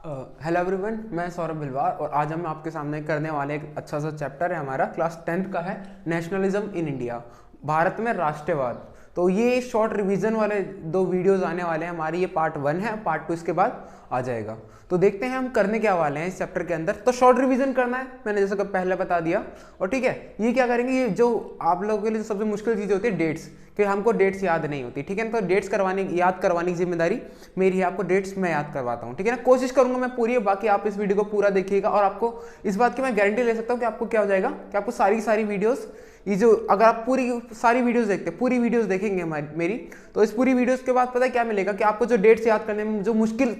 Hello everyone, मैं सौरभ भिलवार और आज हम आपके सामने करने वाले एक अच्छा सा चैप्टर है हमारा क्लास 10th का है नेशनलिज्म इन इंडिया, भारत में राष्ट्रवाद। तो ये शॉर्ट रिवीजन वाले दो वीडियोस आने वाले हैं हमारी। ये पार्ट 1 है, पार्ट 2 इसके बाद आ जाएगा। तो देखते हैं हम करने क्या वाले हैं इस चैप्टर के अंदर। तो शॉर्ट रिवीजन करना है, मैंने जैसा कि पहले बता दिया। और ठीक है, ये क्या करेंगे, ये जो आप लोगों के लिए सबसे मुश्किल चीज़ होती है डेट्स, कि हमको डेट्स याद नहीं होती, ठीक है ना। तो डेट्स याद करवाने की जिम्मेदारी मेरी है, आपको डेट्स मैं याद करवाता हूँ, ठीक है ना। कोशिश करूंगा मैं पूरी, बाकी आप इस वीडियो को पूरा देखिएगा और आपको इस बात की मैं गारंटी ले सकता हूँ कि आपको क्या हो जाएगा कि आपको सारी वीडियोस, ये जो अगर आप पूरी सारी वीडियोस देखते हैं, पूरी वीडियोस देखेंगे मेरी, तो इस पूरी वीडियोस के बाद पता है क्या मिलेगा कि आपको जो डेट्स याद करने में जो मुश्किल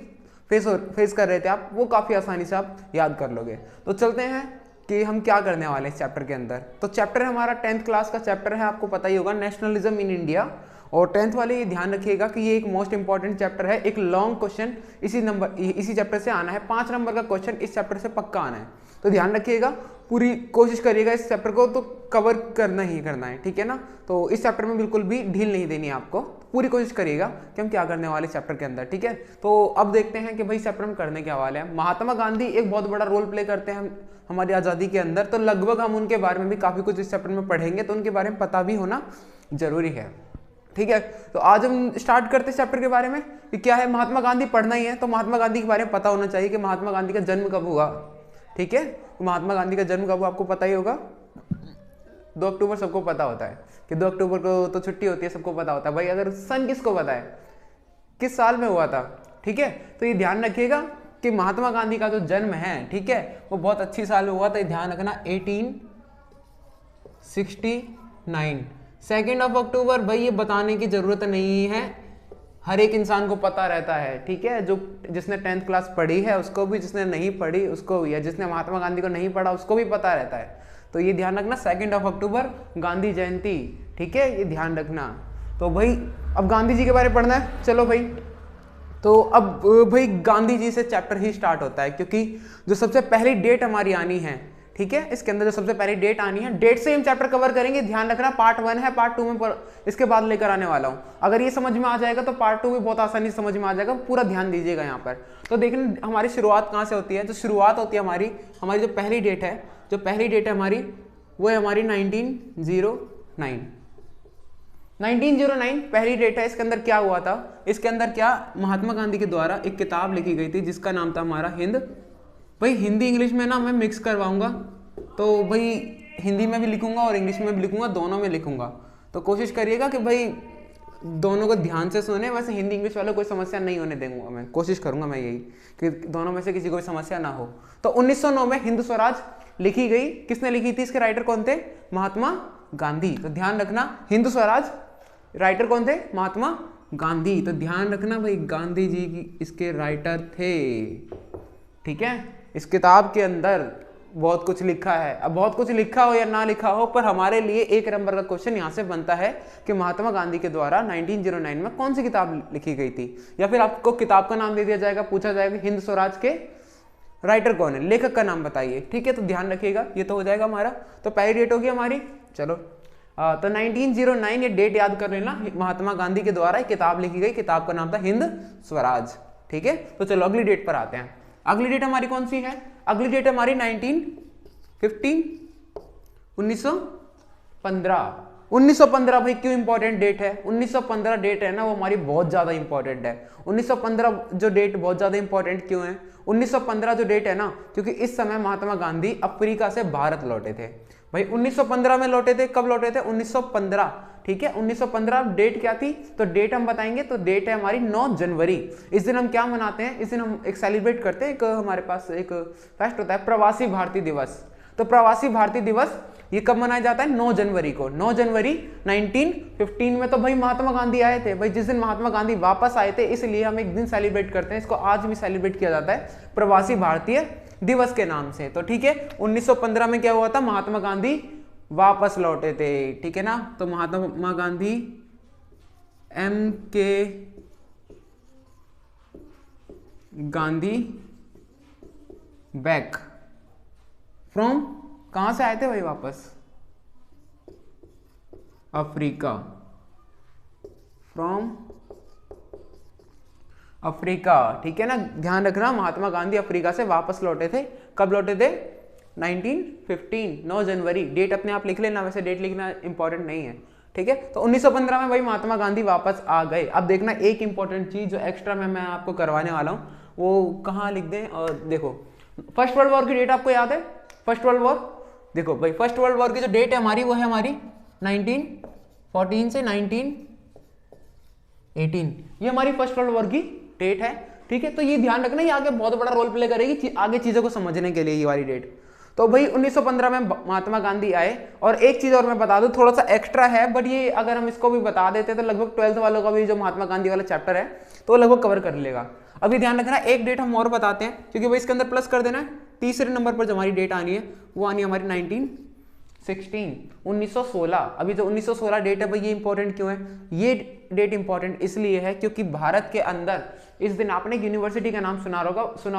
फेस कर रहे थे आप, वो काफ़ी आसानी से आप याद कर लोगे। तो चलते हैं कि हम क्या करने वाले हैं इस चैप्टर के अंदर। तो चैप्टर हमारा 10th क्लास का चैप्टर है, आपको पता ही होगा, नेशनलिज्म इन इंडिया। और 10th वाले ये ध्यान रखिएगा कि ये एक मोस्ट इंपॉर्टेंट चैप्टर है। एक लॉन्ग क्वेश्चन इसी चैप्टर से आना है, 5 नंबर का क्वेश्चन इस चैप्टर से पक्का आना है। तो ध्यान रखिएगा, पूरी कोशिश करिएगा इस चैप्टर को तो कवर करना ही करना है, ठीक है ना। तो इस चैप्टर में बिल्कुल भी ढील नहीं देनी है आपको, पूरी कोशिश करिएगा कि हम क्या करने वाले चैप्टर के अंदर, ठीक है। तो अब देखते हैं कि भाई चैप्टर में करने क्या वाले हैं। महात्मा गांधी एक बहुत बड़ा रोल प्ले करते हैं हमारी आज़ादी के अंदर, तो लगभग हम उनके बारे में भी काफ़ी कुछ इस चैप्टर में पढ़ेंगे, तो उनके बारे में पता भी होना जरूरी है, ठीक है। तो आज हम स्टार्ट करते हैं चैप्टर के बारे में कि क्या है। महात्मा गांधी पढ़ना ही है, तो महात्मा गांधी के बारे में पता होना चाहिए कि महात्मा गांधी का जन्म कब हुआ, ठीक है। तो महात्मा गांधी का जन्म कब हुआ आपको पता ही होगा, 2 अक्टूबर सबको पता होता है कि 2 अक्टूबर को तो छुट्टी होती है, सबको पता होता है भाई। अगर सन किसको पता है, किस साल में हुआ था, ठीक है। तो ये ध्यान रखिएगा कि महात्मा गांधी का जो जन्म है, ठीक है, वो बहुत अच्छी साल में हुआ था, ध्यान रखना 1869, 2 अक्टूबर। भाई ये बताने की जरूरत नहीं है, हर एक इंसान को पता रहता है, ठीक है। जो जिसने 10th क्लास पढ़ी है उसको भी, जिसने नहीं पढ़ी उसको भी, या जिसने महात्मा गांधी को नहीं पढ़ा उसको भी पता रहता है। तो ये ध्यान रखना, 2 अक्टूबर गांधी जयंती, ठीक है, ये ध्यान रखना। तो भाई अब गांधी जी के बारे में पढ़ना है, चलो भाई। तो अब भाई गांधी जी से चैप्टर ही स्टार्ट होता है, क्योंकि जो सबसे पहली डेट हमारी आनी है, ठीक है, इसके अंदर जो सबसे पहली डेट आनी है, डेट से हम चैप्टर कवर करेंगे। ध्यान रखना, पार्ट 1 है, पार्ट 2 में इसके बाद लेकर आने वाला हूं। अगर ये समझ में आ जाएगा तो पार्ट 2 भी बहुत आसानी से समझ में आ जाएगा, पूरा ध्यान दीजिएगा यहाँ पर। तो देखना हमारी शुरुआत कहाँ से होती है। जो शुरुआत होती है हमारी जो पहली डेट है, हमारी वो है हमारी 1909 पहली डेट है। इसके अंदर क्या हुआ था, इसके अंदर क्या, महात्मा गांधी के द्वारा एक किताब लिखी गई थी जिसका नाम था हमारा हिंद। भाई हिंदी इंग्लिश में ना मैं मिक्स करवाऊंगा, तो भाई हिंदी में भी लिखूंगा और इंग्लिश में भी लिखूंगा, दोनों में लिखूंगा। तो कोशिश करिएगा कि भाई दोनों को ध्यान से सुने। वैसे हिंदी इंग्लिश वालों को कोई समस्या नहीं होने देंगे, मैं कोशिश करूंगा मैं यही कि दोनों में से किसी को भी समस्या ना हो। तो 1909 में हिंद स्वराज लिखी गई। किसने लिखी थी, इसके राइटर कौन थे, महात्मा गांधी। तो ध्यान रखना, हिंद स्वराज राइटर कौन थे, महात्मा गांधी। तो ध्यान रखना भाई, गांधी जी की इसके राइटर थे, ठीक है। इस किताब के अंदर बहुत कुछ लिखा है। अब बहुत कुछ लिखा हो या ना लिखा हो, पर हमारे लिए 1 नंबर का क्वेश्चन यहाँ से बनता है कि महात्मा गांधी के द्वारा 1909 में कौन सी किताब लिखी गई थी, या फिर आपको किताब का नाम दे दिया जाएगा, पूछा जाएगा हिंद स्वराज के राइटर कौन है, लेखक का नाम बताइए, ठीक है। तो ध्यान रखिएगा, ये तो हो जाएगा हमारा। तो पहली डेट होगी हमारी, चलो। तो 1909 ये डेट याद कर लेना, महात्मा गांधी के द्वारा एक किताब लिखी गई, किताब का नाम था हिंद स्वराज, ठीक है। तो चलो अगली डेट पर आते हैं। अगली डेट हमारी कौन सी है, अगली डेट हमारी 1915। भाई क्यों इंपॉर्टेंट डेट है, 1915 डेट है ना, वो हमारी बहुत ज्यादा इंपॉर्टेंट है। 1915 जो डेट बहुत ज्यादा इंपॉर्टेंट क्यों है, 1915 जो डेट है ना, क्योंकि इस समय महात्मा गांधी अफ्रीका से भारत लौटे थे। भाई 1915 में लौटे थे, कब लौटे थे, 1915, ठीक है। 1915 डेट क्या थी, तो डेट हम बताएंगे। तो डेट है हमारी 9 जनवरी। इस दिन हम क्या मनाते हैं, इस दिन हम एक सेलिब्रेट करते हैं, एक हमारे पास एक फेस्ट होता है, प्रवासी भारतीय दिवस। तो प्रवासी भारतीय दिवस ये कब मनाया जाता है, 9 जनवरी को। 9 जनवरी 1915 में तो भाई महात्मा गांधी आए थे। भाई जिस दिन महात्मा गांधी वापस आए थे, इसलिए हम एक दिन सेलिब्रेट करते हैं, इसको आज भी सेलिब्रेट किया जाता है प्रवासी भारतीय दिवस के नाम से। तो ठीक है, 1915 में क्या हुआ था, महात्मा गांधी वापस लौटे थे, ठीक है ना। तो Mahatma Gandhi MK Gandhi back from, कहां से आए थे भाई वापस, अफ्रीका, फ्रॉम अफ्रीका, ठीक है ना, ध्यान रखना महात्मा गांधी अफ्रीका से वापस लौटे थे। कब लौटे थे? 1915, 9 जनवरी। डेट अपने आप लिख लेना, वैसे डेट लिखना इंपॉर्टेंट नहीं है, ठीक है। तो 1915 में भाई महात्मा गांधी वापस आ गए। अब देखना एक इंपॉर्टेंट चीज जो एक्स्ट्रा में मैं आपको करवाने वाला हूँ वो कहाँ लिख दें। और देखो फर्स्ट वर्ल्ड वॉर की डेट आपको याद है? फर्स्ट वर्ल्ड वॉर, देखो भाई फर्स्ट वर्ल्ड वॉर की जो डेट है हमारी वो है हमारी 1914 से 1918, ये हमारी फर्स्ट वर्ल्ड वॉर की डेट है, ठीक है। तो ये ध्यान रखना, ये आगे बहुत बड़ा रोल प्ले करेगी आगे चीजों को समझने के लिए ये वाली डेट। तो भाई 1915 में महात्मा गांधी आए। और एक चीज और मैं बता दूं, थोड़ा सा एक्स्ट्रा है बट ये अगर हम इसको भी बता देते तो लगभग 12th वालों का भी जो महात्मा गांधी वाला चैप्टर है तो लगभग कवर कर लेगा। अभी ध्यान रखना एक डेट हम और बताते हैं क्योंकि भाई इसके अंदर प्लस कर देना है। तीसरे नंबर पर जो हमारी डेट आनी है वो आनी है हमारी 1916। अभी जो 1916 डेट है भाई ये इंपॉर्टेंट क्यों है? ये डेट इंपॉर्टेंट इसलिए है क्योंकि भारत के अंदर इस दिन आपने यूनिवर्सिटी का नाम सुना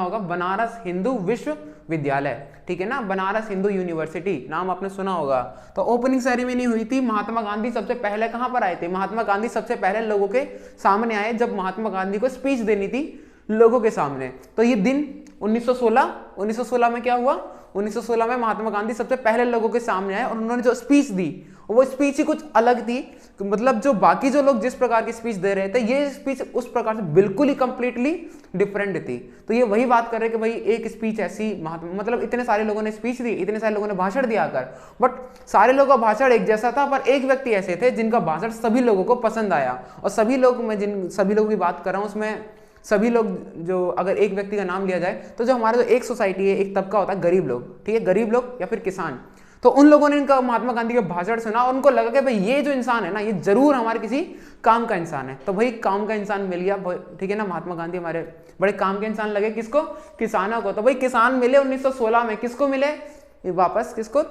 होगा बनारस हिंदू विश्वविद्यालय, ठीक है ना, बनारस हिंदू यूनिवर्सिटी नाम आपने सुना होगा। तो ओपनिंग सेरेमनी हुई थी। महात्मा गांधी सबसे पहले कहां पर आए थे? महात्मा गांधी सबसे पहले लोगों के सामने आए जब महात्मा गांधी को स्पीच देनी थी लोगों के सामने। तो ये दिन 1916 में क्या हुआ? 1916 में महात्मा गांधी सबसे पहले लोगों के सामने आए और उन्होंने जो स्पीच दी वो स्पीच ही कुछ अलग थी। मतलब जो बाकी जो लोग जिस प्रकार की स्पीच दे रहे थे ये स्पीच उस प्रकार से बिल्कुल ही कंप्लीटली डिफरेंट थी। तो ये वही बात कर रहे कि भाई एक स्पीच ऐसी मतलब इतने सारे लोगों ने स्पीच दी, इतने सारे लोगों ने भाषण दिया कर, बट सारे लोगों का भाषण एक जैसा था पर एक व्यक्ति ऐसे थे जिनका भाषण सभी लोगों को पसंद आया। और सभी लोग, मैं जिन सभी लोगों की बात कर रहा हूँ उसमें सभी लोग, जो अगर एक व्यक्ति का नाम लिया जाए तो जो हमारा जो एक सोसाइटी है, एक तबका होता है गरीब लोग, ठीक है, गरीब लोग या फिर किसान। तो उन लोगों ने इनका महात्मा गांधी का भाषण सुना और उनको लगा कि भाई ये जो इंसान है ना ये जरूर हमारे किसी काम का इंसान है। तो भाई काम का इंसान मिल गया, ठीक है ना, महात्मा गांधी हमारे बड़े काम के इंसान लगे। किसको? किसानों को। तो भाई किसान मिले 1916 में। किसको मिले वापस? किसको?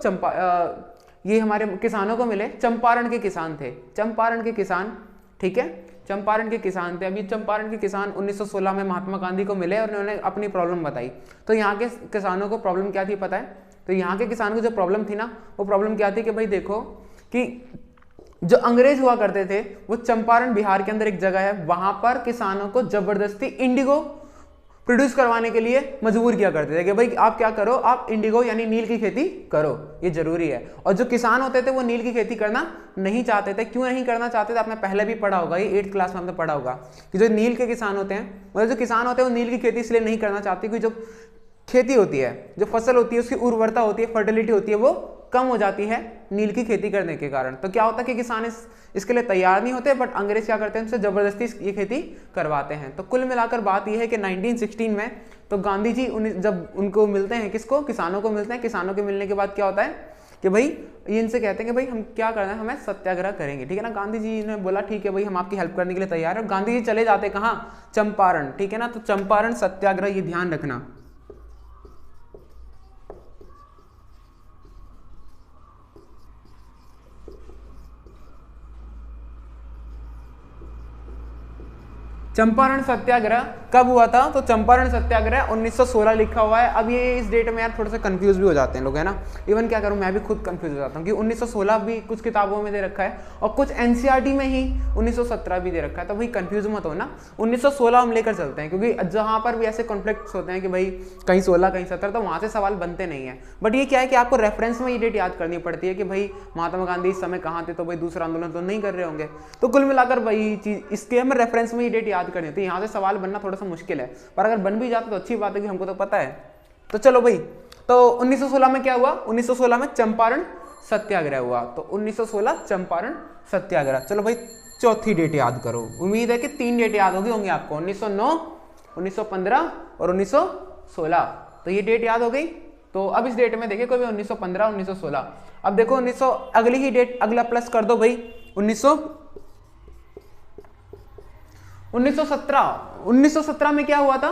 ये हमारे किसानों को मिले। चंपारण के किसान थे, चंपारण के किसान, ठीक है, चंपारण के किसान थे। अभी चंपारण के किसान 1916 में महात्मा गांधी को मिले और उन्होंने अपनी प्रॉब्लम बताई। तो यहाँ के किसानों को प्रॉब्लम क्या थी पता है? तो यहाँ के किसानों को जो प्रॉब्लम थी ना वो प्रॉब्लम क्या थी कि भाई देखो कि जो अंग्रेज हुआ करते थे वो चंपारण बिहार के अंदर एक जगह है, वहां पर किसानों को जबरदस्ती इंडिगो प्रोड्यूस करवाने के लिए मजबूर किया करते थे कि भाई आप क्या करो, आप इंडिगो यानी नील की खेती करो, ये जरूरी है। और जो किसान होते थे वो नील की खेती करना नहीं चाहते थे। क्यों नहीं करना चाहते थे? आपने पहले भी पढ़ा होगा, ये 8th क्लास में हमने पढ़ा होगा कि जो नील के किसान होते हैं, मतलब जो किसान होते हैं वो नील की खेती इसलिए नहीं करना चाहते क्योंकि जो खेती होती है, जो फसल होती है उसकी उर्वरता होती है, फर्टिलिटी होती है, वो कम हो जाती है नील की खेती करने के कारण। तो क्या होता है कि किसान इसके लिए तैयार नहीं होते, बट अंग्रेज क्या करते हैं उनसे जबरदस्ती ये खेती करवाते हैं। तो कुल मिलाकर बात यह है कि 1916 में तो गांधी जी जब उनको मिलते हैं, किसको? किसानों को मिलते हैं। किसानों के मिलने के बाद क्या होता है कि भाई ये इनसे कहते हैं कि भाई हम क्या करना है, हमें सत्याग्रह करेंगे, ठीक है ना। गांधी जी ने बोला ठीक है भाई हम आपकी हेल्प करने के लिए तैयार है। और गांधी जी चले जाते कहाँ? चंपारण, ठीक है ना। तो चंपारण सत्याग्रह, ये ध्यान रखना। चंपारण सत्याग्रह कब हुआ था? तो चंपारण सत्याग्रह 1916 लिखा हुआ है। अब ये इस डेट में यार थोड़ा सा कंफ्यूज भी हो जाते हैं लोग, है ना। इवन क्या करूं, मैं भी खुद कंफ्यूज हो जाता हूं कि 1916 भी कुछ किताबों में दे रखा है और कुछ एनसीईआरटी में ही 1917 भी दे रखा है। तो भाई कंफ्यूज मत हो ना, 1916 हम लेकर चलते हैं क्योंकि जहां पर भी ऐसे कॉन्फ्लिक्ट्स होते हैं कि भाई कहीं 16 कहीं 17, तो वहां से सवाल बनते नहीं है। बट ये क्या है कि आपको रेफरेंस में ये डेट याद करनी पड़ती है कि भाई महात्मा गांधी इस समय कहाँ थे, तो भाई दूसरा आंदोलन तो नहीं कर रहे होंगे। तो कुल मिलाकर वही चीज, इसके हमें रेफरेंस में ये डेट याद करनी होती है। यहाँ से सवाल बनना थोड़ा सा मुश्किल है, पर अगर बन भी जाता तो अच्छी बात है कि हमको तो पता है। तो चलो भाई, तो 1916 में क्या हुआ? 1916 में चंपारण सत्याग्रह हुआ। तो 1916 चंपारण सत्याग्रह। चलो भाई चौथी डेट याद करो। उम्मीद है कि 3 डेट याद होगी होंगी आपको, 1909, 1915 और 1916। तो ये डेट याद हो गई। तो अब इस डेट में देखिए कोई भी 1915, 1916। अब देखो 1900 अगली ही डेट, अगला प्लस कर दो भाई, 1917 में क्या हुआ था?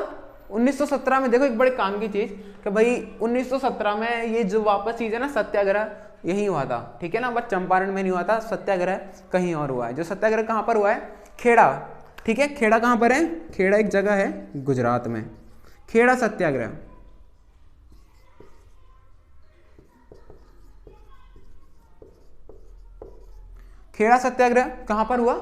1917 में देखो एक बड़े काम की चीज कि भाई 1917 में ये जो वापस चीज है ना सत्याग्रह, यही हुआ था, ठीक है ना। बट चंपारण में नहीं हुआ था, सत्याग्रह कहीं और हुआ है। जो सत्याग्रह कहां पर हुआ है? खेड़ा, ठीक है। खेड़ा कहां पर है? खेड़ा एक जगह है गुजरात में, खेड़ा सत्याग्रह। खेड़ा सत्याग्रह कहां पर हुआ?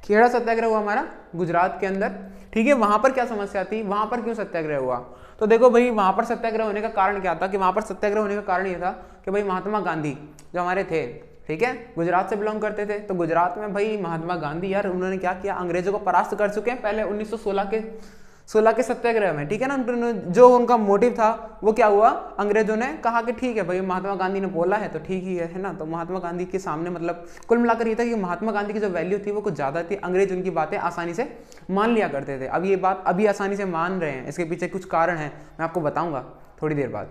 खेड़ा सत्याग्रह हुआ हमारा गुजरात के अंदर, ठीक है। वहां पर क्या समस्या थी, वहां पर क्यों सत्याग्रह हुआ, तो देखो भाई वहां पर सत्याग्रह होने का कारण क्या था, कि वहां पर सत्याग्रह होने का कारण ये था कि भाई महात्मा गांधी जो हमारे थे, ठीक है, गुजरात से बिलोंग करते थे। तो गुजरात में भाई महात्मा गांधी यार उन्होंने क्या किया, अंग्रेजों को परास्त कर चुके हैं पहले 1916 के सत्याग्रह में, ठीक है ना। उन्होंने जो उनका मोटिव था वो क्या हुआ, अंग्रेजों ने कहा कि ठीक है भाई महात्मा गांधी ने बोला है तो ठीक ही है ना। तो महात्मा गांधी के सामने मतलब कुल मिलाकर ये था कि महात्मा गांधी की जो वैल्यू थी वो कुछ ज़्यादा थी, अंग्रेज उनकी बातें आसानी से मान लिया करते थे। अब ये बात अभी आसानी से मान रहे हैं, इसके पीछे कुछ कारण है, मैं आपको बताऊंगा थोड़ी देर बाद।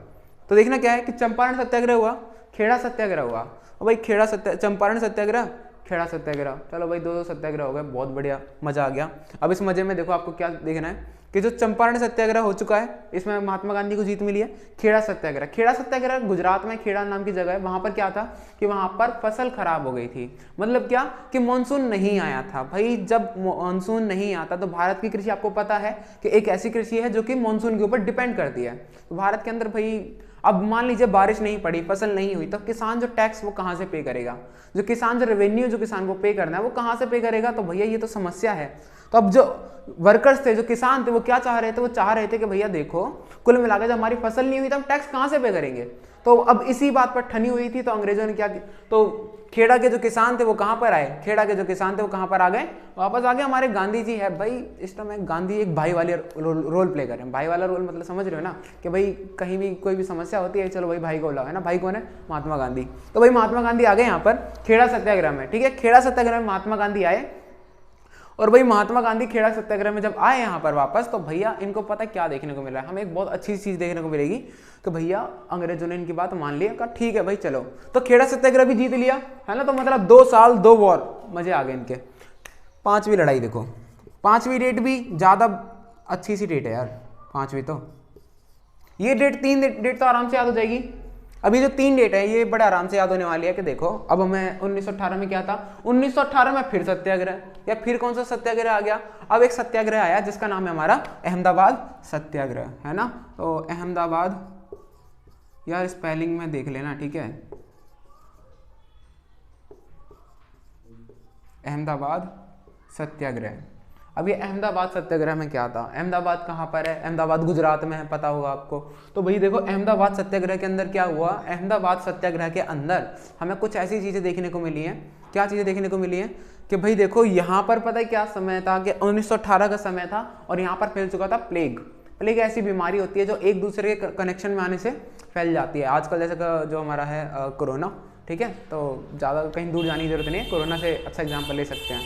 तो देखना क्या है कि चंपारण सत्याग्रह हुआ, खेड़ा सत्याग्रह हुआ। भाई चंपारण सत्याग्रह, खेड़ा सत्याग्रह, चलो भाई दो सत्याग्रह हो गए, बहुत बढ़िया, मजा आ गया। अब इस मजे में देखो आपको क्या देखना है कि जो चंपारण सत्याग्रह हो चुका है इसमें महात्मा गांधी को जीत मिली है। खेड़ा सत्याग्रह गुजरात में खेड़ा नाम की जगह है, वहां पर क्या था कि वहां पर फसल खराब हो गई थी। मतलब क्या कि मानसून नहीं आया था। भाई जब मानसून नहीं आता तो भारत की कृषि आपको पता है कि एक ऐसी कृषि है जो कि मानसून के ऊपर डिपेंड करती है। तो भारत के अंदर भाई अब मान लीजिए बारिश नहीं पड़ी, फसल नहीं हुई, तो किसान जो टैक्स वो कहाँ से पे करेगा, जो किसान जो रेवेन्यू जो किसान को पे करना है वो कहाँ से पे करेगा। तो भैया ये तो समस्या है। तो अब जो वर्कर्स थे, जो किसान थे, वो क्या चाह रहे थे, वो चाह रहे थे कि भैया देखो कुल मिलाकर जब हमारी फसल नहीं हुई तो हम टैक्स कहाँ से पे करेंगे। तो अब इसी बात पर ठनी हुई थी, तो अंग्रेजों ने क्या किया, तो खेड़ा के जो किसान थे वो कहाँ पर आए, खेड़ा के जो किसान थे वो कहाँ पर आ गए, वापस आ गए। हमारे गांधी जी है भाई, इस टाइम गांधी एक भाई वाले रोल प्ले कर रहे हैं। भाई वाला रोल मतलब समझ रहे हो ना, कि भाई कहीं भी कोई भी समस्या होती है चलो भाई भाई को बुलाओ, है ना। भाई कौन है, महात्मा गांधी। तो भाई महात्मा गांधी आ गए यहाँ पर खेड़ा सत्याग्रह में, ठीक है। खेड़ा सत्याग्रह में महात्मा गांधी आए, और भाई महात्मा गांधी खेड़ा सत्याग्रह में जब आए यहाँ पर वापस, तो भैया इनको पता क्या देखने को मिला है, हमें एक बहुत अच्छी चीज देखने को मिलेगी कि भैया अंग्रेजों ने इनकी बात मान लिया, कहा ठीक है भाई चलो। तो खेड़ा सत्याग्रह भी जीत लिया, है ना। तो मतलब 2 साल 2 वॉर, मजे आ गए इनके। 5वीं लड़ाई देखो, 5वीं डेट भी ज्यादा अच्छी सी डेट है यार, 5वीं तो ये डेट, 3 डेट तो आराम से याद हो जाएगी। अभी जो 3 डेट है ये बड़े आराम से याद होने वाली है कि देखो अब हमें 1918 में क्या था, 1918 में फिर सत्याग्रह, या फिर कौन सा सत्याग्रह आ गया, अब एक सत्याग्रह आया जिसका नाम है हमारा अहमदाबाद सत्याग्रह, है ना। तो अहमदाबाद, यार स्पेलिंग में देख लेना, ठीक है, अहमदाबाद सत्याग्रह। अब ये अहमदाबाद सत्याग्रह में क्या था, अहमदाबाद कहाँ पर है, अहमदाबाद गुजरात में है, पता होगा आपको। तो भाई देखो अहमदाबाद सत्याग्रह के अंदर क्या हुआ, अहमदाबाद सत्याग्रह के अंदर हमें कुछ ऐसी चीज़ें देखने को मिली हैं। क्या चीज़ें देखने को मिली हैं कि भाई देखो यहाँ पर पता है क्या समय था कि 1918 का समय था, और यहाँ पर फैल चुका था प्लेग। प्लेग ऐसी बीमारी होती है जो एक दूसरे के कनेक्शन में आने से फैल जाती है। आजकल जैसे जो हमारा है कोरोना, ठीक है, तो ज़्यादा कहीं दूर जाने की जरूरत नहीं है, कोरोना से अच्छा एग्जाम्पल ले सकते हैं।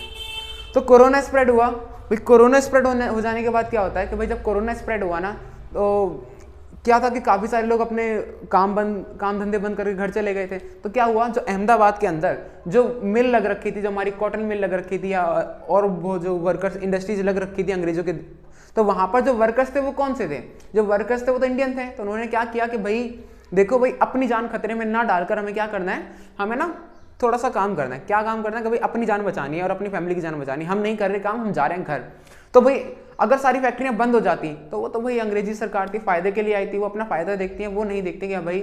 तो कोरोना स्प्रेड हुआ भाई, कोरोना स्प्रेड हो जाने के बाद क्या होता है कि भाई जब कोरोना स्प्रेड हुआ ना, तो क्या था कि काफ़ी सारे लोग अपने काम धंधे बंद करके घर चले गए थे। तो क्या हुआ, जो अहमदाबाद के अंदर जो मिल लग रखी थी, जो हमारी कॉटन मिल लग रखी थी, और वो जो वर्कर्स इंडस्ट्रीज लग रखी थी अंग्रेजों के, तो वहाँ पर जो वर्कर्स थे वो कौन से थे, जो वर्कर्स थे वो तो इंडियन थे। तो उन्होंने क्या किया कि भाई देखो भाई अपनी जान खतरे में ना डालकर हमें क्या करना है, हमें ना थोड़ा सा काम करना है। क्या काम करना है कि भाई अपनी जान बचानी है और अपनी फैमिली की जान बचानी है। हम नहीं कर रहे काम, हम जा रहे हैं घर। तो भाई अगर सारी फैक्ट्रियां बंद हो जाती तो वो तो भाई अंग्रेजी सरकार के फायदे के लिए आई थी, वो अपना फायदा देखती है, वो नहीं देखते कि भाई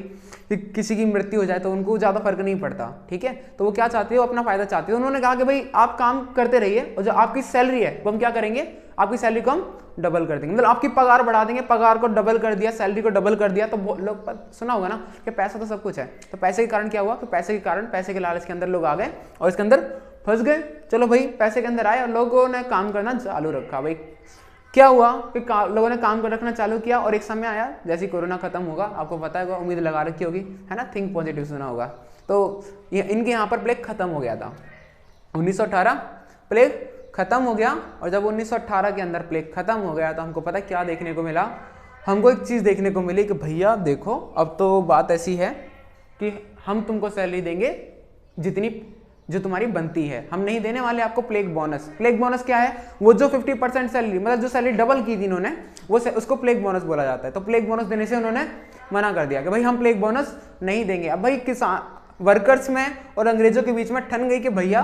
किसी की मृत्यु हो जाए तो उनको ज़्यादा फर्क नहीं पड़ता, ठीक है। तो वो क्या चाहती है, वो अपना फायदा चाहती है। उन्होंने कहा कि भाई आप काम करते रहिए, और जो आपकी सैलरी है वो हम क्या करेंगे, आपकी सैलरी को हम डबल कर देंगे, मतलब आपकी पगार बढ़ा देंगे। पगार को डबल कर दिया, सैलरी को डबल कर दिया। तो लोग सुना होगा ना कि पैसा तो सब कुछ है। तो पैसे के कारण क्या हुआ कि पैसे के कारण, पैसे के लालच के अंदर लोग आ गए और इसके अंदर फंस गए। चलो भाई पैसे के अंदर आए और लोगों ने काम करना चालू रखा। भाई क्या हुआ कि लोगों ने काम कर रखना चालू किया, और एक समय आया जैसे कोरोना खत्म होगा, आपको पता होगा, उम्मीद लगा रखी होगी, है ना, थिंक पॉजिटिव सुना होगा। तो इनके यहाँ पर प्लेग खत्म हो गया था 1918, प्लेग खत्म हो गया। और जब 1918 के अंदर प्लेग खत्म हो गया तो हमको पता क्या देखने को मिला, हमको एक चीज़ देखने को मिली कि भैया देखो अब तो बात ऐसी है कि हम तुमको सैलरी देंगे जितनी जो तुम्हारी बनती है, हम नहीं देने वाले आपको प्लेग बोनस। प्लेग बोनस क्या है, वो जो 50% सैलरी, मतलब जो सैलरी डबल की थी इन्होंने, वो उसको प्लेग बोनस बोला जाता है। तो प्लेग बोनस देने से उन्होंने मना कर दिया कि भाई हम प्लेग बोनस नहीं देंगे। अब भाई किसान वर्कर्स में और अंग्रेजों के बीच में ठन गई कि भैया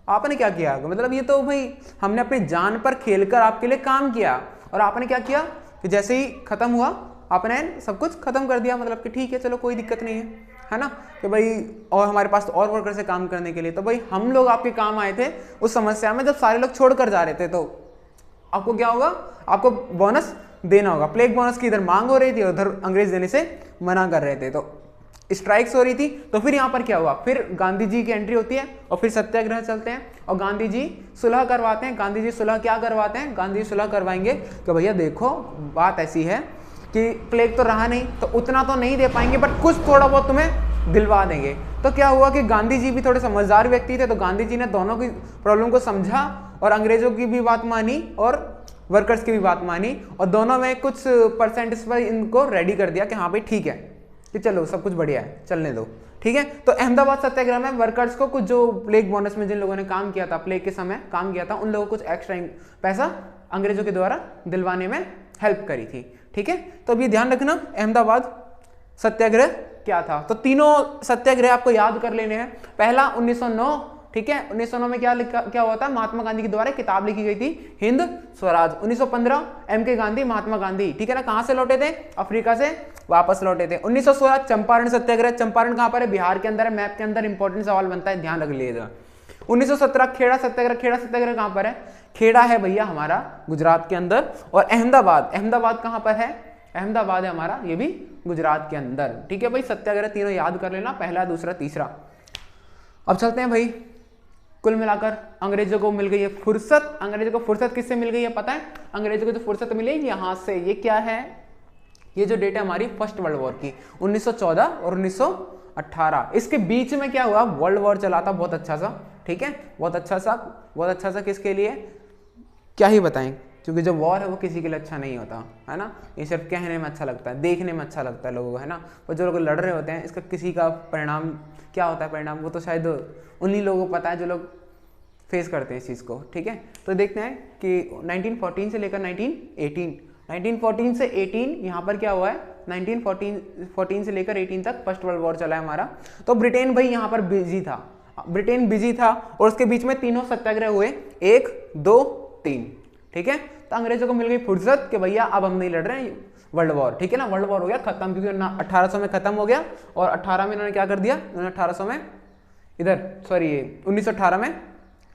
आपने क्या किया, मतलब ये तो भाई हमने अपनी जान पर खेलकर आपके लिए काम किया, और आपने क्या किया कि जैसे ही खत्म हुआ आपने सब कुछ खत्म कर दिया, मतलब कि ठीक है चलो कोई दिक्कत नहीं है है ना, कि भाई और हमारे पास और वर्कर से काम करने के लिए, तो भाई हम लोग आपके काम आए थे उस समस्या में जब सारे लोग छोड़कर जा रहे थे, तो आपको क्या होगा, आपको बोनस देना होगा। प्लेग बोनस की इधर मांग हो रही थी, उधर अंग्रेज देने से मना कर रहे थे, तो स्ट्राइक्स हो रही थी। तो फिर यहाँ पर क्या हुआ, फिर गांधी जी की एंट्री होती है और फिर सत्याग्रह चलते हैं और गांधी जी सुलह करवाते हैं। गांधी जी सुलह क्या करवाते हैं, गांधी जी सुलह करवाएंगे कि भैया देखो बात ऐसी है कि प्लेग तो रहा नहीं, तो उतना तो नहीं दे पाएंगे बट कुछ थोड़ा बहुत तुम्हें दिलवा देंगे। तो क्या हुआ कि गांधी जी भी थोड़े समझदार व्यक्ति थे, तो गांधी जी ने दोनों की प्रॉब्लम को समझा और अंग्रेजों की भी बात मानी और वर्कर्स की भी बात मानी, और दोनों में कुछ परसेंटेज पर इनको रेडी कर दिया कि हाँ भाई ठीक है कि चलो सब कुछ बढ़िया है, चलने दो, ठीक है। तो अहमदाबाद सत्याग्रह में वर्कर्स को कुछ जो प्लेग बोनस में जिन लोगों ने काम किया था, प्लेग के समय काम किया था, उन लोगों को कुछ एक्स्ट्रा पैसा अंग्रेजों के द्वारा दिलवाने में हेल्प करी थी, ठीक है। तो अभी ध्यान रखना अहमदाबाद सत्याग्रह क्या था। तो तीनों सत्याग्रह आपको याद कर लेने हैं। पहला 1909, ठीक है, 1909 में क्या हुआ था, महात्मा गांधी के द्वारा किताब लिखी गई थी हिंद स्वराज। 1915 एम.के. गांधी, महात्मा गांधी, ठीक है ना, कहां से लौटे थे, अफ्रीका से वापस लौटे थे। 1916 चंपारण सत्याग्रह, चंपारण कहां पर है, बिहार के अंदर है, मैप के अंदर इंपॉर्टेंट सवाल बनता है, ध्यान रख लीजिएगा। 1917 खेड़ा सत्याग्रह, खेड़ा सत्याग्रह कहां पर है, खेड़ा है भैया हमारा गुजरात के अंदर। और अहमदाबाद, अहमदाबाद कहां पर है, अहमदाबाद है हमारा, ये भी गुजरात के अंदर, ठीक है भाई। सत्याग्रह तीनों याद कर लेना, पहला, दूसरा, तीसरा। अब चलते हैं भाई, कुल मिलाकर अंग्रेजों को मिल गई है फुर्सत। अंग्रेजों को फुर्सत किससे मिल गई है पता है, अंग्रेजों को तो फुर्सत मिली यहां से, ये क्या है, ये जो डेट है हमारी फर्स्ट वर्ल्ड वॉर की 1914 और 1918, इसके बीच में क्या हुआ, वर्ल्ड वॉर चला था बहुत अच्छा सा, ठीक है, बहुत अच्छा सा किसके लिए क्या ही बताएं, क्योंकि जो वॉर है वो किसी के लिए अच्छा नहीं होता है ना, ये सिर्फ कहने में अच्छा लगता है, देखने में अच्छा लगता है लोगों को, है ना, और जो लोग लड़ रहे होते हैं इसका किसी का परिणाम क्या होता है, परिणाम वो तो शायद उन्हीं लोगों को पता है जो लोग फेस करते हैं इस चीज़ को, ठीक है। तो देखते हैं कि 1914 से लेकर 1914 से 18 यहाँ पर क्या हुआ है, 1914 से लेकर 18 तक फर्स्ट वर्ल्ड वॉर चला है हमारा। तो ब्रिटेन भाई यहाँ पर बिजी था, ब्रिटेन बिजी था, और उसके बीच में तीनों सत्याग्रह हुए, 1, 2, 3, ठीक है। तो अंग्रेजों को मिल गई फुर्सत कि भैया अब हम नहीं लड़ रहे हैं वर्ल्ड वॉर, ठीक है ना, वर्ल्ड वॉर हो गया खत्म, क्योंकि 1800 में खत्म हो गया, और 18 में इन्होंने क्या कर दिया, इन्होंने 1800 में इधर सॉरी 1918 में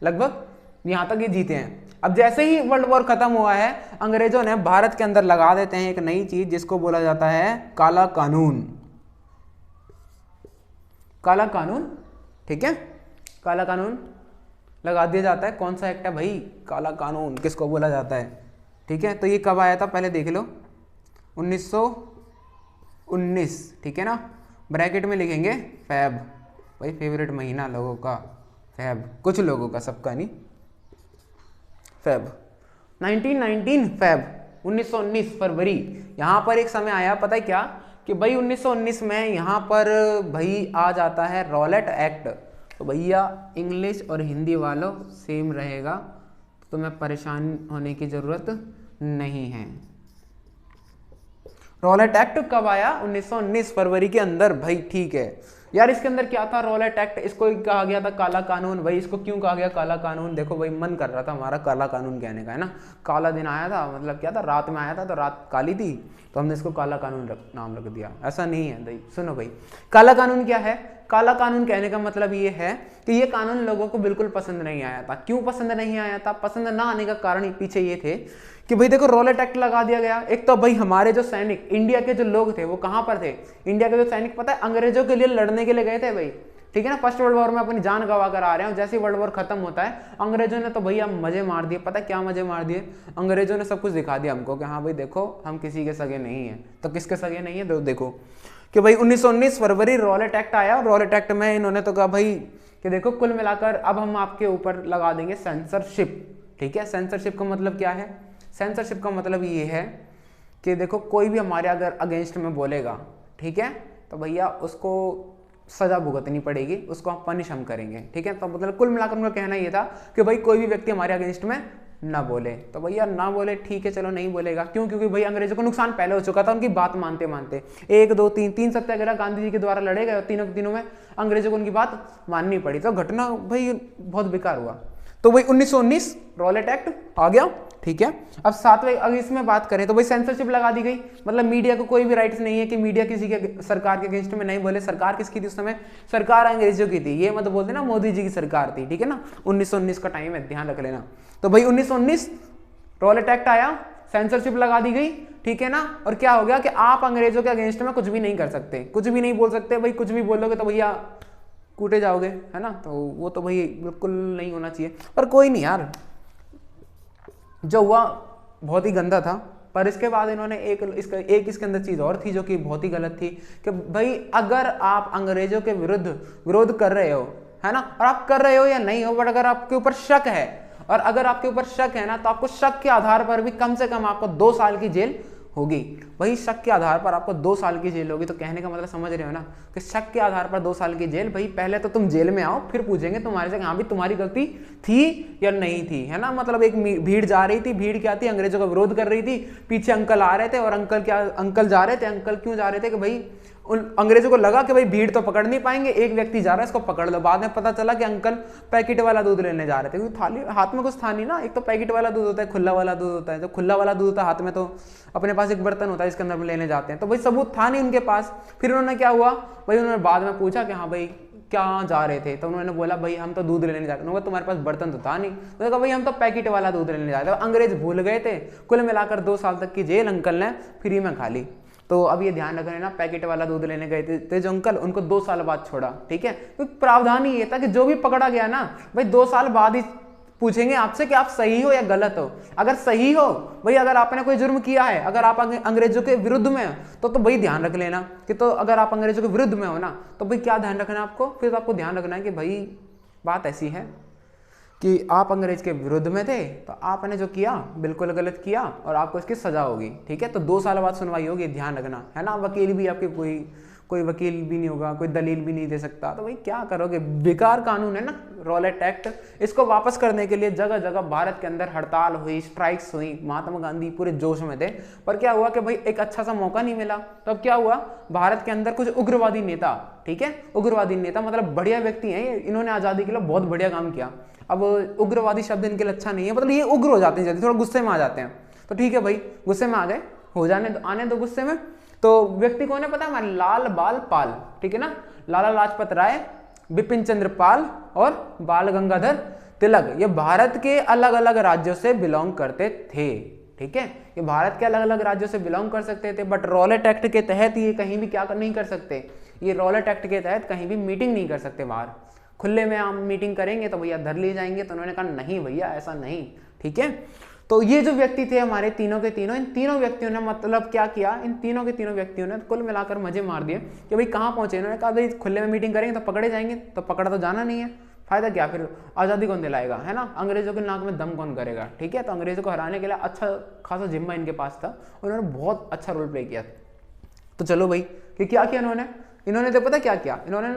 लगभग यहाँ तक ये जीते हैं। अब जैसे ही वर्ल्ड वॉर खत्म हुआ है, अंग्रेजों ने भारत के अंदर लगा देते हैं एक नई चीज जिसको बोला जाता है काला कानून। काला कानून, ठीक है, काला कानून लगा दिया जाता है। कौन सा एक्ट है भाई, काला कानून किसको बोला जाता है, ठीक है। तो ये कब आया था पहले देख लो, 1919, ठीक है ना, ब्रैकेट में लिखेंगे फैब, भाई फेवरेट महीना लोगों का फैब, कुछ लोगों का, सबका नहीं, फैब 1919 फैब 1919 फरवरी। यहाँ पर एक समय आया पता है क्या, कि भाई 1919 में यहाँ पर भाई आ जाता है रॉलेट एक्ट। तो भैया इंग्लिश और हिंदी वालों सेम रहेगा, तो तुम्हें परेशान होने की ज़रूरत नहीं है। रॉलेट एक्ट कब आया, 1919 फरवरी के अंदर भाई, ठीक है यार। इसके अंदर क्या था, रॉलेट एक्ट, इसको कहा गया था काला कानून। भाई इसको क्यों कहा गया काला कानून, देखो भाई मन कर रहा था हमारा काला कानून कहने का, है ना, काला दिन आया था, मतलब क्या था, रात में आया था, तो रात काली थी, तो हमने इसको काला कानून नाम रख दिया, ऐसा नहीं है भाई। सुनो भाई, काला कानून क्या है, काला कानून कहने का मतलब ये है कि ये कानून लोगों को बिल्कुल पसंद नहीं आया था। क्यों पसंद नहीं आया था, पसंद ना आने का कारण पीछे ये थे कि भाई देखो रॉलेट एक्ट लगा दिया गया। एक तो भाई हमारे जो सैनिक, इंडिया के जो लोग थे वो कहाँ पर थे, इंडिया के जो सैनिक पता है अंग्रेजों के लिए लड़ने के लिए गए थे भाई, ठीक है ना। फर्स्ट वर्ल्ड वॉर में अपनी जान गवा कर आ रहे हैं, जैसे वर्ल्ड वॉर खत्म होता है अंग्रेजों ने तो भैया मजे मार दिए। पता है क्या मजे मार दिए, अंग्रेजों ने सब कुछ दिखा दिया हमको कि हाँ भाई देखो हम किसी के सगे नहीं है। तो किसके सगे नहीं है, तो देखो कि भाई 1919 फरवरी रॉलेट एक्ट आया। रॉलेट एक्ट में इन्होंने तो कहा भाई कि देखो कुल मिलाकर अब हम आपके ऊपर लगा देंगे सेंसरशिप, ठीक है। सेंसरशिप का मतलब क्या है, सेंसरशिप का मतलब ये है कि देखो कोई भी हमारे अगर अगेंस्ट में बोलेगा, ठीक है, तो भैया उसको सजा भुगतनी पड़ेगी, उसको हम पनिश हम करेंगे, ठीक है। तो मतलब कुल मिलाकर उनका कहना ये था कि भाई कोई भी व्यक्ति हमारे अगेंस्ट में ना बोले। तो भैया ना बोले, ठीक है चलो नहीं बोलेगा, क्यों, क्योंकि भाई अंग्रेजों को नुकसान पहले हो चुका था उनकी बात मानते मानते। 1, 2, 3 सत्याग्रह गांधी जी के द्वारा लड़े गए, तीनों में अंग्रेजों को उनकी बात माननी पड़ी, तो घटना भाई बहुत बेकार हुआ। तो भाई 1919 रॉलेट एक्ट आ गया, ठीक है। अब सातवें, अगर इसमें बात करें तो भाई सेंसरशिप लगा दी गई, मतलब मीडिया को कोई भी राइट्स नहीं है कि मीडिया किसी के सरकार के अगेंस्ट में नहीं बोले। सरकार किसकी थी उस समय? सरकार अंग्रेजों की थी। ये मत बोलते ना मोदी जी की सरकार थी, ठीक है ना। 1919 का टाइम है, ध्यान रख लेना। तो भाई 1919 रॉलेट एक्ट आया, सेंसरशिप लगा दी गई, ठीक है ना। और क्या हो गया कि आप अंग्रेजों के अगेंस्ट में कुछ भी नहीं कर सकते, कुछ भी नहीं बोल सकते भाई। कुछ भी बोलोगे तो भैया कूटे जाओगे, है ना। तो वो तो भाई बिल्कुल नहीं होना चाहिए। पर कोई नहीं यार, जो हुआ बहुत ही गंदा था। पर इसके बाद इन्होंने इसके अंदर चीज और थी जो कि बहुत ही गलत थी कि भाई अगर आप अंग्रेजों के विरोध कर रहे हो, है ना, और आप कर रहे हो या नहीं हो, बट अगर आपके ऊपर शक है, और अगर आपके ऊपर शक है ना, तो आपको शक के आधार पर भी कम से कम आपको 2 साल की जेल होगी। वही शक के आधार पर आपको 2 साल की जेल होगी। तो कहने का मतलब समझ रहे हो ना कि शक के आधार पर 2 साल की जेल। भाई पहले तो तुम जेल में आओ, फिर पूछेंगे तुम्हारे से हाँ भी तुम्हारी गलती थी या नहीं थी, है ना। मतलब एक भीड़ जा रही थी, भीड़ क्या थी, अंग्रेजों का विरोध कर रही थी, पीछे अंकल आ रहे थे, और अंकल जा रहे थे। अंकल क्यों जा रहे थे कि भाई उन अंग्रेजों को लगा कि भाई भीड़ तो पकड़ नहीं पाएंगे, एक व्यक्ति जा रहा है, इसको पकड़ लो। बाद में पता चला कि अंकल पैकेट वाला दूध लेने जा रहे थे, क्योंकि थाली हाथ में कुछ था नहीं ना। एक तो पैकेट वाला दूध होता है, खुला वाला दूध होता है। जो खुला वाला दूध होता है हाथ में, तो अपने पास एक बर्तन होता है इसके अंदर लेने जाते हैं। तो भाई सबूत था नहीं उनके पास। फिर उन्होंने क्या हुआ भाई, उन्होंने बाद में पूछा कि हाँ भाई क्या जा रहे थे, तो उन्होंने बोला भाई हम तो दूध लेने जाते। उन्होंने तुम्हारे पास बर्तन तो था नहीं। उन्होंने कहा भाई हम तो पैकेट वाला दूध लेने जाते। अंग्रेज भूल गए थे। कुल मिलाकर 2 साल तक की जेल अंकल ने फ्री में खा ली। तो अब ये ध्यान रखना ना, पैकेट वाला दूध लेने गए थे जो अंकल, उनको 2 साल बाद छोड़ा, ठीक है। क्योंकि प्रावधान ही ये था कि जो भी पकड़ा गया ना भाई 2 साल बाद ही पूछेंगे आपसे कि आप सही हो या गलत हो। अगर सही हो भाई, अगर आपने कोई जुर्म किया है, अगर आप अंग्रेजों के विरुद्ध में हो तो भाई ध्यान रख लेना कि, तो अगर आप अंग्रेजों के विरुद्ध में हो ना, तो भाई क्या ध्यान रखना आपको, फिर तो आपको ध्यान रखना है कि भाई बात ऐसी है कि आप अंग्रेज के विरुद्ध में थे, तो आपने जो किया बिल्कुल गलत किया और आपको इसकी सजा होगी, ठीक है। तो 2 साल बाद सुनवाई होगी, ध्यान रखना, है ना। वकील भी आपके कोई वकील भी नहीं होगा, कोई दलील भी नहीं दे सकता। तो भाई क्या करोगे, बेकार कानून है ना रॉलेट एक्ट। इसको वापस करने के लिए जगह जगह भारत के अंदर हड़ताल हुई, स्ट्राइक्स हुई। महात्मा गांधी पूरे जोश में थे। पर क्या हुआ कि भाई एक अच्छा सा मौका नहीं मिला। तो अब क्या हुआ, भारत के अंदर कुछ उग्रवादी नेता, ठीक है, उग्रवादी नेता मतलब बढ़िया व्यक्ति हैं, इन्होंने आज़ादी के लिए बहुत बढ़िया काम किया। अब उग्रवादी शब्द इनके लिए अच्छा नहीं है, मतलब ये उग्र हो जाते हैं जल्दी, थोड़ा गुस्से में आ जाते हैं। तो ठीक है भाई, गुस्से में आ गए, हो जाने दो, आने दो गुस्से में। तो व्यक्ति कौन है पता है हमारे, लाल बाल पाल, ठीक है ना। लाला लाजपत राय, बिपिन चंद्र पाल और बाल गंगाधर तिलक, ये भारत के अलग अलग राज्यों से बिलोंग करते थे, ठीक है। ये भारत के अलग अलग राज्यों से बिलोंग कर सकते थे, बट रॉलेट एक्ट के तहत ये कहीं भी क्या नहीं कर सकते। ये रॉलेट एक्ट के तहत कहीं भी मीटिंग नहीं कर सकते बाहर। खुले में हम मीटिंग करेंगे तो भैया धर लिए जाएंगे। तो उन्होंने कहा नहीं भैया ऐसा नहीं, ठीक है। तो ये जो व्यक्ति थे हमारे तीनों के तीनों, इन तीनों व्यक्तियों ने मतलब क्या किया, इन तीनों के तीनों व्यक्तियों ने कुल मिलाकर मजे मार दिए कि भाई कहाँ पहुंचे। इन्होंने कहा भाई खुले में मीटिंग करेंगे तो पकड़े जाएंगे, तो पकड़ा तो जाना नहीं है, फायदा क्या, फिर आज़ादी कौन दिलाएगा, है ना। अंग्रेजों के नाक में दम कौन करेगा, ठीक है। तो अंग्रेजों को हराने के लिए अच्छा खासा जिम्मा इनके पास था, उन्होंने बहुत अच्छा रोल प्ले किया। तो चलो भाई कि क्या किया इन्होंने तो पता क्या किया इन्होंने,